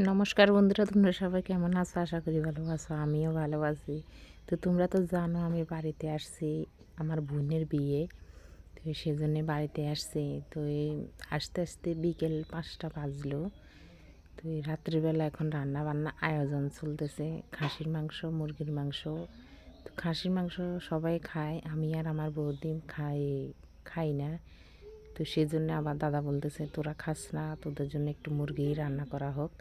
নমস্কার বন্ধুরা, তোমরা সবাই কেমন আছো? আশা করি ভালো আছো। আমিও ভালো আছি। তো তোমরা তো জানো আমি বাড়িতে আসছি, আমার বোনের বিয়ে। তো সেজন্যে বাড়িতে আসছি। তো এই আসতে আসতে বিকেল 5টা বাজলো। তো এই রাত্রিবেলা এখন রান্না বান্না আয়োজন চলতেছে, খাসির মাংস, মুরগির মাংস। তো খাসির মাংস সবাই খায়, আমি আর আমার বৌদি খাই না। তো সেজন্য আবার দাদা বলতেছে তোরা খাস না, তোদের জন্য একটু মুরগি রান্না করা হোক।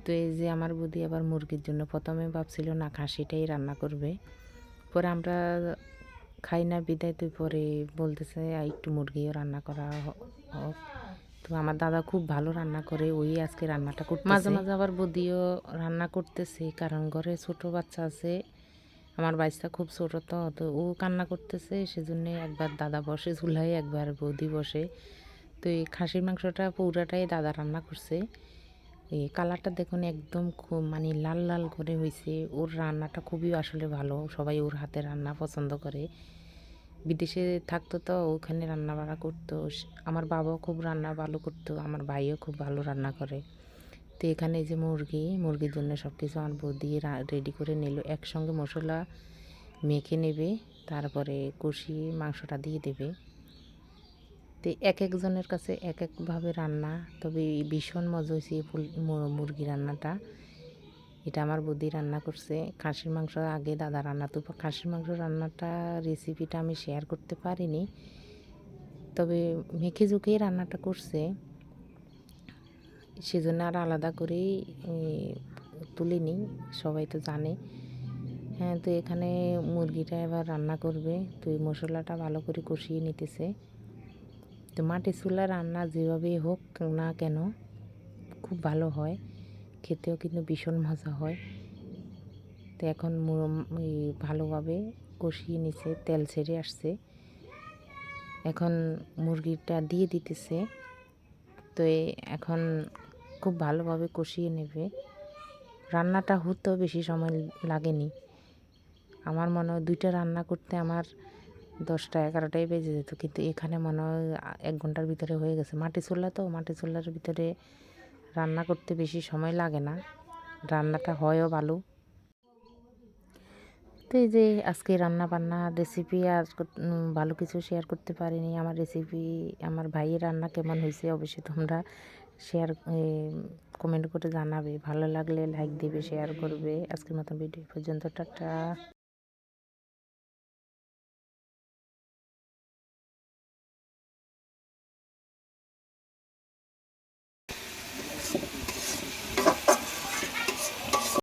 তো এই যে আমার বৌদি আবার মুরগির জন্য প্রথমে ভাবছিল না খাসিটাই রান্না করবে, পরে আমরা খাই না বিদায়, তো পরে বলতেছে একটু মুরগিও রান্না করা হোক। তো আমার দাদা খুব ভালো রান্না করে, ওই আজকে রান্নাটা করতে মাঝে মাঝে আবার বৌদিও রান্না করতেছে, কারণ ঘরে ছোট বাচ্চা আছে। আমার বাচ্চা খুব ছোটো, তো ও কান্না করতেছে, সেজন্য একবার দাদা বসে চুলায়, একবার বৌদি বসে। তো এই খাসির মাংসটা পুরাটাই দাদা রান্না করছে। এই কালারটা দেখুন একদম খুব মানে লাল লাল করে হয়েছে। ওর রান্নাটা খুবই আসলে ভালো, সবাই ওর হাতে রান্না পছন্দ করে। বিদেশে থাকতো তো ওখানে রান্না বান্না করতো। আমার বাবাও খুব রান্না ভালো করতো, আমার ভাইও খুব ভালো রান্না করে। তো এখানে এই যে মুরগির জন্য সব কিছু আমার বৌদি রেডি করে নিল, একসঙ্গে মশলা মেখে নেবে, তারপরে কষিয়ে মাংসটা দিয়ে দেবে। তো এক একজনের কাছে এক একভাবে রান্না, তবে ভীষণ মজা হয়েছে মুরগি রান্নাটা। এটা আমার বৌদি রান্না করছে। খাসির মাংস আগে দাদা রান্না, তো খাসির মাংস রান্নাটা রেসিপিটা আমি শেয়ার করতে পারিনি, তবে মেখে ঝুঁকেই রান্নাটা করছে, সেজন্য আর আলাদা করেই তুলিনি, সবাই তো জানে। হ্যাঁ, তো এখানে মুরগিটা এবার রান্না করবে, তো এই মশলাটা ভালো করে কষিয়ে নিতেছে। তো মাটির চুলার রান্না যেভাবেই হোক না কেন খুব ভালো হয়, খেতেও কিন্তু ভীষণ মজা হয়। তো এখন ভালোভাবে কষিয়ে নিছে, তেল ছেড়ে আসছে, এখন মুরগিটা দিয়ে দিতেছে। তো এখন খুব ভালোভাবে কষিয়ে নেবে। রান্নাটা হতেও বেশি সময় লাগেনি, আমার মনে হয় 2টা রান্না করতে আমার 10টা 11টাই বেজে যেত, কিন্তু এখানে মনে হয় 1 ঘন্টার ভিতরে হয়ে গেছে। মাটির চুলার ভিতরে রান্না করতে বেশি সময় লাগে না, রান্নাটা হয়ও ভালো। তো এই যে আজকে রান্না বান্না রেসিপি আর ভালো কিছু শেয়ার করতে পারিনি। আমার রেসিপি, আমার ভাইয়ের রান্না কেমন হয়েছে অবশ্যই তোমরা শেয়ার কমেন্ট করে জানাবে। ভালো লাগলে লাইক দিবে, শেয়ার করবে। আজকের মতো ভিডিও পর্যন্ত, টাটা।